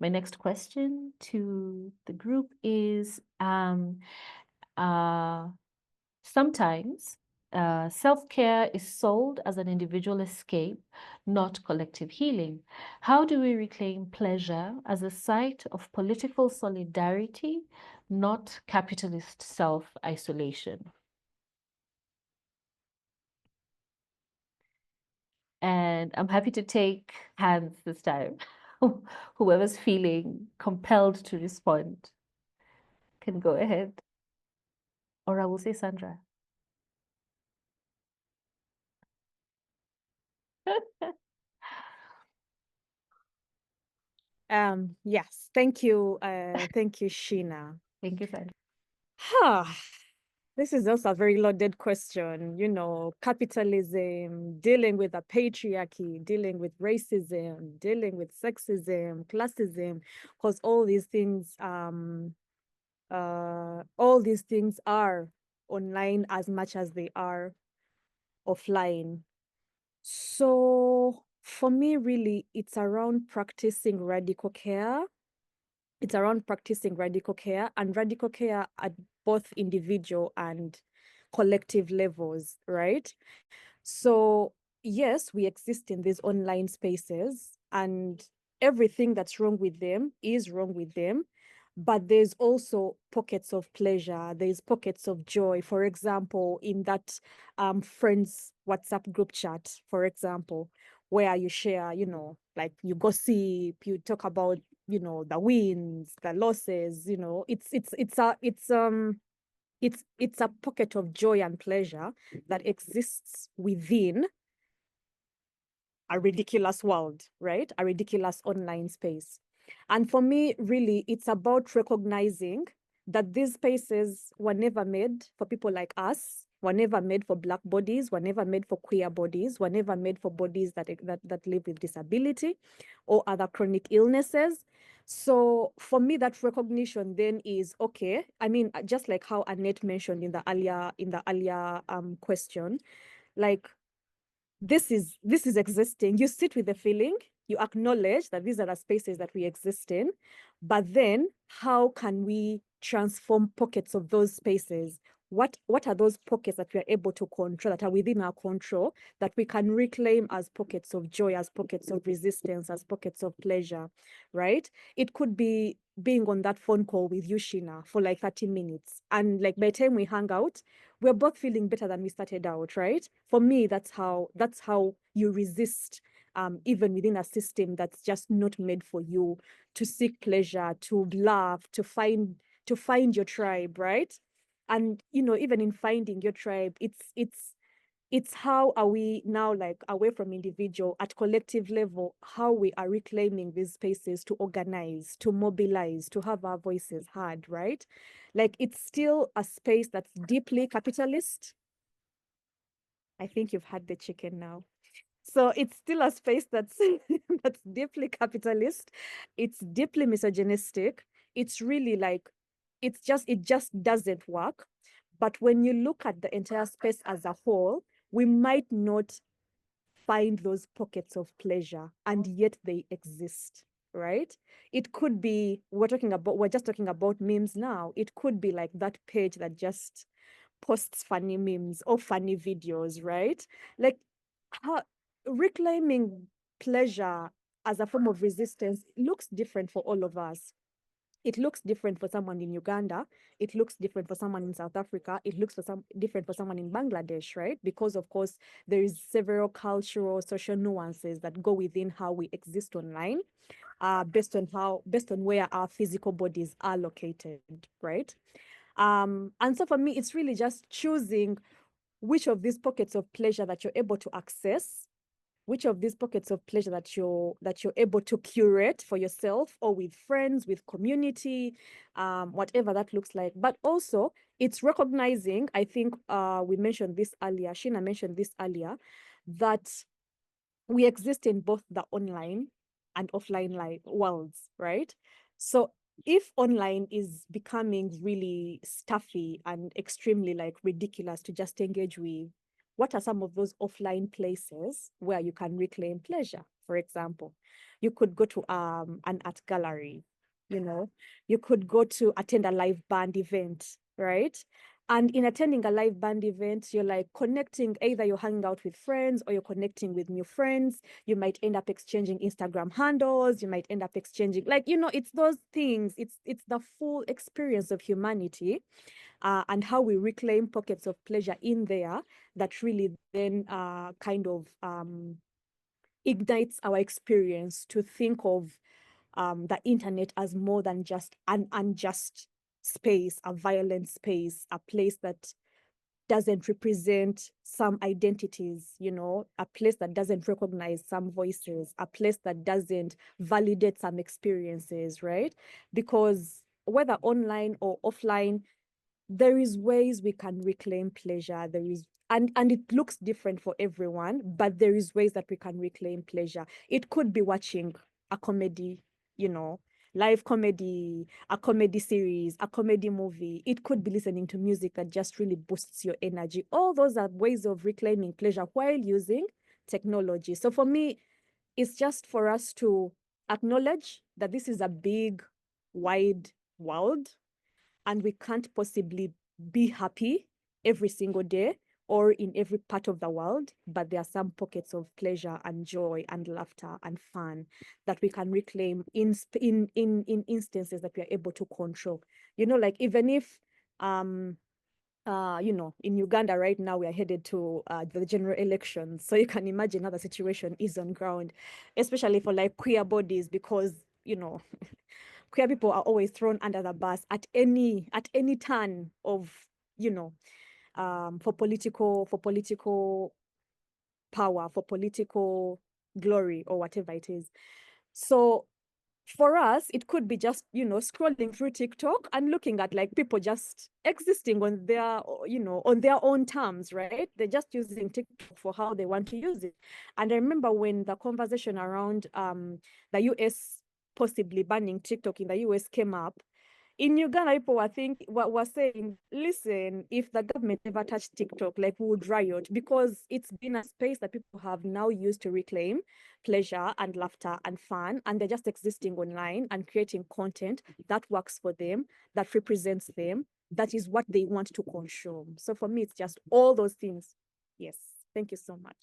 my next question to the group is sometimes self-care is sold as an individual escape, not collective healing. How do we reclaim pleasure as a site of political solidarity, not capitalist self-isolation? And I'm happy to take hands this time. Whoever's feeling compelled to respond can go ahead. Or I will say Sandra. Yes, thank you. Thank you, Sheena. Thank you, Sandra. This is also a very loaded question. Capitalism, dealing with the patriarchy, dealing with racism, dealing with sexism, classism, because all these things are online as much as they are offline. So for me, really, it's around practicing radical care. It's around practicing radical care and radical care at both individual and collective levels, right? So yes, we exist in these online spaces and everything that's wrong with them is wrong with them. But there's also pockets of pleasure, there's pockets of joy. For example, in that friends WhatsApp group chat, for example, where you share, like you gossip, you talk about, the wins, the losses, it's a pocket of joy and pleasure that exists within a ridiculous world, right? A ridiculous online space. And for me, really, it's about recognizing that these spaces were never made for people like us, were never made for Black bodies, were never made for queer bodies, were never made for bodies that live with disability or other chronic illnesses. So for me, that recognition then is okay. I mean, just like how Annette mentioned in the earlier question, like this is existing. You sit with the feeling, you acknowledge that these are the spaces that we exist in, but then how can we transform pockets of those spaces? What are those pockets that we are able to control, that are within our control, that we can reclaim as pockets of joy, as pockets of resistance, as pockets of pleasure, right? It could be being on that phone call with you, Sheena, for like 30 minutes. And like by the time we hang out, we're both feeling better than we started out, right? For me, that's how you resist, even within a system that's just not made for you, to seek pleasure, to laugh, to find your tribe, right? And even in finding your tribe, it's how are we now, like, away from individual, at collective level, how we are reclaiming these spaces to organize, to mobilize, to have our voices heard, right? Like, it's still a space that's deeply capitalist. I think you've had the chicken now. So it's still a space that's that's deeply capitalist. It's deeply misogynistic. It's really like it just doesn't work. But when you look at the entire space as a whole, we might not find those pockets of pleasure, and yet they exist, right? It could be, we're just talking about memes now. It could be like that page that just posts funny memes or funny videos, right? Like, how reclaiming pleasure as a form of resistance looks different for all of us. It looks different for someone in Uganda. It looks different for someone in South Africa. It looks different for someone in Bangladesh, right? Because of course there is several cultural, social nuances that go within how we exist online, based on where our physical bodies are located, right? And so for me, it's really just choosing which of these pockets of pleasure that you're able to access, which of these pockets of pleasure that you're able to curate for yourself or with friends, with community, whatever that looks like. But also it's recognizing, I think we mentioned this earlier, Sheena mentioned this earlier, that we exist in both the online and offline worlds, right? So if online is becoming really stuffy and extremely like ridiculous to just engage with, what are some of those offline places where you can reclaim pleasure? For example, you could go to an art gallery, you know, you could go to attend a live band event, right? And in attending a live band event, you're like connecting, either you're hanging out with friends or you're connecting with new friends. You might end up exchanging Instagram handles. You might end up exchanging, like, it's those things. It's the full experience of humanity, and how we reclaim pockets of pleasure in there that really then kind of ignites our experience to think of the internet as more than just an unjust space, a violent space, a place that doesn't represent some identities, a place that doesn't recognize some voices, a place that doesn't validate some experiences, right? Because whether online or offline, there is ways we can reclaim pleasure. There is, and it looks different for everyone, but there is ways that we can reclaim pleasure. It could be watching a comedy, you know live comedy, a comedy series, a comedy movie. It could be listening to music that just really boosts your energy. All those are ways of reclaiming pleasure while using technology. So for me, it's just for us to acknowledge that this is a big, wide world, and we can't possibly be happy every single day or in every part of the world, but there are some pockets of pleasure and joy and laughter and fun that we can reclaim in instances that we are able to control. Like, even if in Uganda right now, we are headed to the general elections. So you can imagine how the situation is on ground, especially for like queer bodies, because queer people are always thrown under the bus at any turn of, for political power, for political glory, or whatever it is. So for us, it could be just, scrolling through TikTok and looking at like people just existing on their own terms, right? They're just using TikTok for how they want to use it. And I remember when the conversation around the US possibly banning TikTok in the US came up, in Uganda, people were saying, listen, if the government never touched TikTok, like, we would riot, because it's been a space that people have now used to reclaim pleasure and laughter and fun, and they're just existing online and creating content that works for them, that represents them, that is what they want to consume. So for me, it's just all those things. Yes. Thank you so much.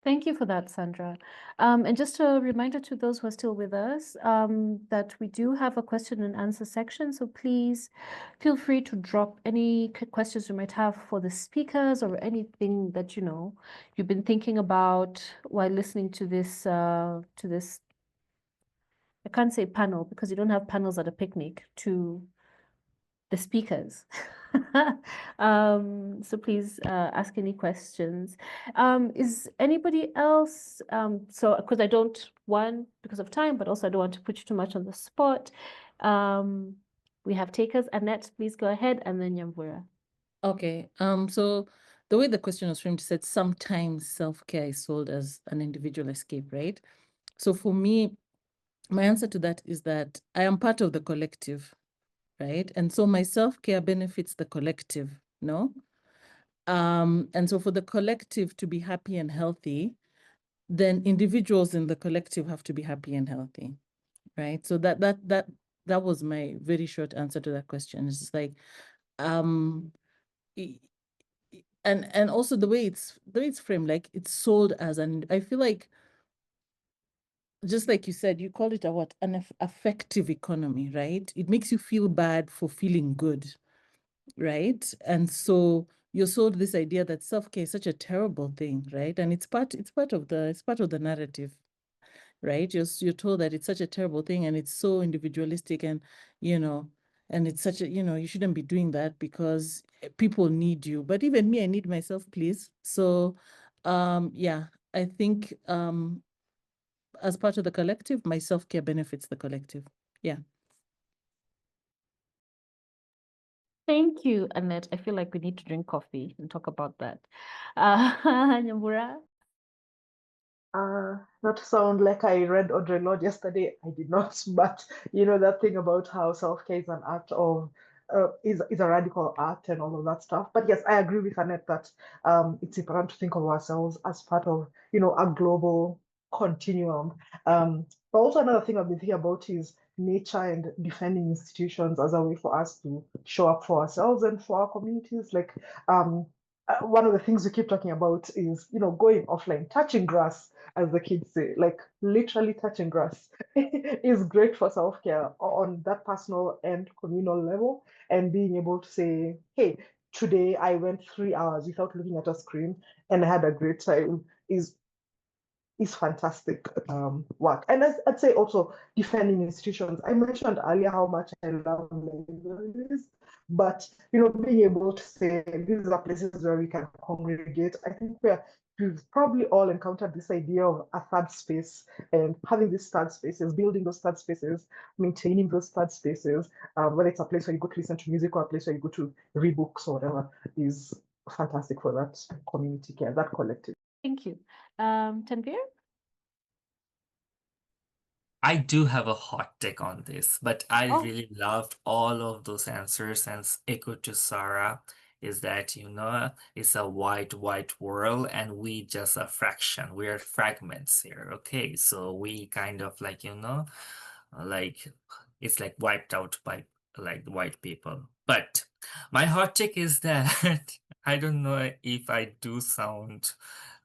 Thank you for that, Sandra. And just a reminder to those who are still with us, that we do have a question and answer section. So please feel free to drop any questions you might have for the speakers, or anything that you've been thinking about while listening to this I can't say panel, because you don't have panels at a picnic, to the speakers. So please ask any questions. Is anybody else, so because I don't, one, because of time, but also I don't want to put you too much on the spot. We have takers. Annette, please go ahead, and then Nyambura. Okay. So the way the question was framed said sometimes self-care is sold as an individual escape, right? So for me, my answer to that is that I am part of the collective, right? And so my self-care benefits the collective, no? And so for the collective to be happy and healthy, then individuals in the collective have to be happy and healthy, right? So that was my very short answer to that question. It's just like, and also the way it's framed, like it's sold as I feel like, just like you said, you call it an affective economy, right? It makes you feel bad for feeling good, right? And so you're sold this idea that self-care is such a terrible thing, right? And it's part of the narrative, right? You're told that it's such a terrible thing, and it's so individualistic, and and it's such a, you shouldn't be doing that because people need you. But even me, I need myself, please. So yeah, I think as part of the collective, my self-care benefits the collective. Yeah. Thank you, Annette. I feel like we need to drink coffee and talk about that. Nyambura? Not to sound like I read Audre Lorde yesterday, I did not, but that thing about how self-care is an act of is a radical act and all of that stuff. But yes, I agree with Annette that it's important to think of ourselves as part of, a global continuum. But also another thing I've been thinking about is nature and defending institutions as a way for us to show up for ourselves and for our communities. Like one of the things we keep talking about is, going offline, touching grass, as the kids say, like literally touching grass is great for self-care on that personal and communal level, and being able to say, hey, today I went 3 hours without looking at a screen and I had a great time is fantastic work. And I'd say also defending institutions. I mentioned earlier how much I love libraries, but being able to say these are places where we can congregate. I think we've probably all encountered this idea of a third space, and having these third spaces, building those third spaces, maintaining those third spaces, whether it's a place where you go to listen to music or a place where you go to read books or whatever, is fantastic for that community care, that collective. Thank you. Tanvir? I do have a hot take on this, but I Oh, really loved all of those answers, and echo to Sarah is that, it's a white world and we just a fraction. We are fragments here. Okay, so we kind of like, like it's like wiped out by like white people. But my hot take is that I don't know if I do sound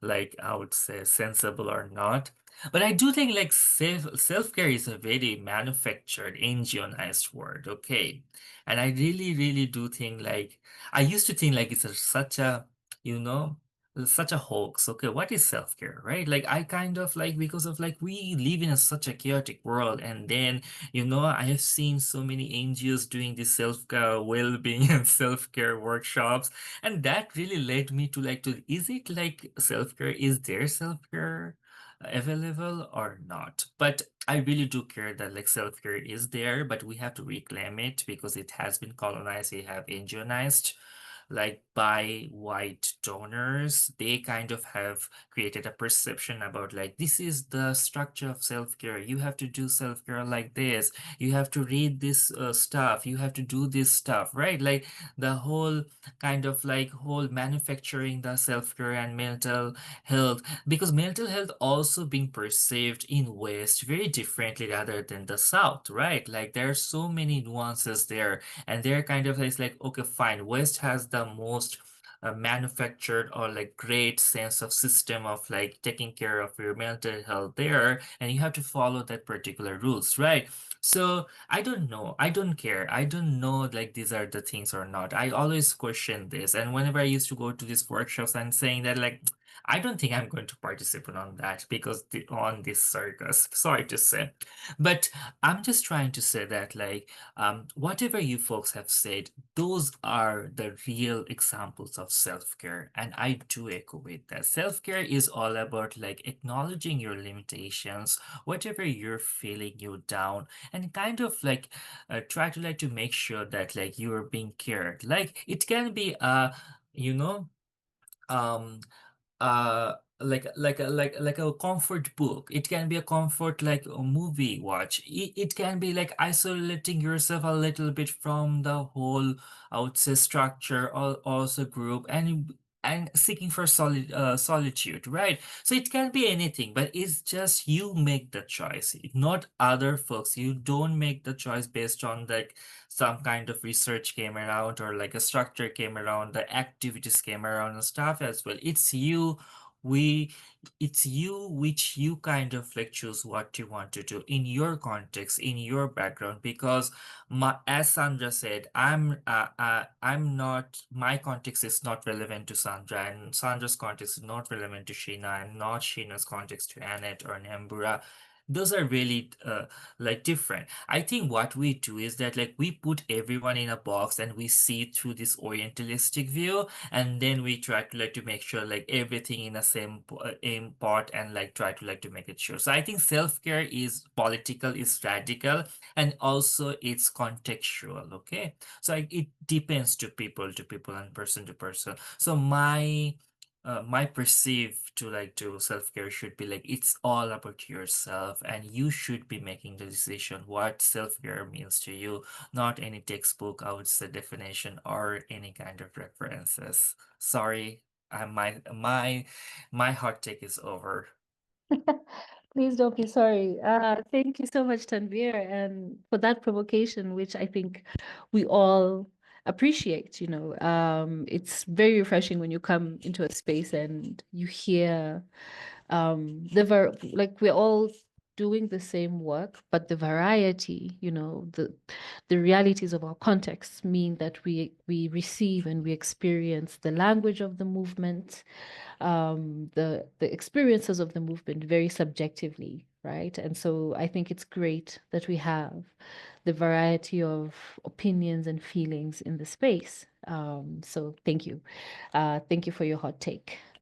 like I would say sensible or not. But I do think like self-care is a very manufactured, engineered word, okay? And I really do think like I used to think like such a, you know, such a hoax. Okay, what is self-care, right? Like I kind of like because of like we live in such a chaotic world, and then I have seen so many NGOs doing this self-care, well-being and self-care workshops, and that really led me to is it like self-care? Is there self-care available or not? But I really do care that like self-care is there, but we have to reclaim it because it has been colonized, we have indigenized like by white donors. They kind of have created a perception about like this is the structure of self-care. You have to do self-care like this. You have to read this stuff. You have to do this stuff, right? Like the whole kind of like whole manufacturing the self-care and mental health, because mental health also being perceived in West very differently rather than the South, right? Like there are so many nuances there, and they're kind of it's like okay fine, West has the most manufactured or like great sense of system of like taking care of your mental health there, and you have to follow that particular rules, right? So I don't know, I don't care, I don't know like these are the things or not. I always question this, and whenever I used to go to these workshops, I'm saying that like I don't think I'm going to participate on that because on this circus, sorry to say. But I'm just trying to say that like whatever you folks have said, those are the real examples of self-care. And I do echo with that. Self-care is all about like acknowledging your limitations, whatever you're feeling you down, and kind of like try to like to make sure that like you're being cared. Like it can be you know, um like a comfort book. It can be a comfort like a movie watch. It can be like isolating yourself a little bit from the whole, I would say, structure or also group, and seeking for solitude, right? So it can be anything, but it's just you make the choice, not other folks. You don't make the choice based on like some kind of research came around or like a structure came around, the activities came around and stuff as well. We it's you which you kind of like choose what you want to do in your context, in your background, because as Sandra said, I'm not, my context is not relevant to Sandra, and Sandra's context is not relevant to Sheena, and not Sheena's context to Annette or Nambura. Those are really like different. I think what we do is that like we put everyone in a box and we see through this orientalistic view, and then we try to like to make sure like everything in the same pot, and like try to like to make it sure. So I think self-care is political, is radical, and also it's contextual. Okay, so it depends to people and person to person. So my my perceive to like do self-care should be like it's all about yourself and you should be making the decision what self-care means to you, not any textbook I would say definition or any kind of references. Sorry, my hot take is over. Please don't be sorry. Thank you so much, Tanvir, and for that provocation, which I think we all appreciate. It's very refreshing when you come into a space and you hear like we're all doing the same work, but the variety, the realities of our contexts mean that we receive and we experience the language of the movement, the experiences of the movement very subjectively, right? And so I think it's great that we have the variety of opinions and feelings in the space. So thank you. Thank you for your hot take.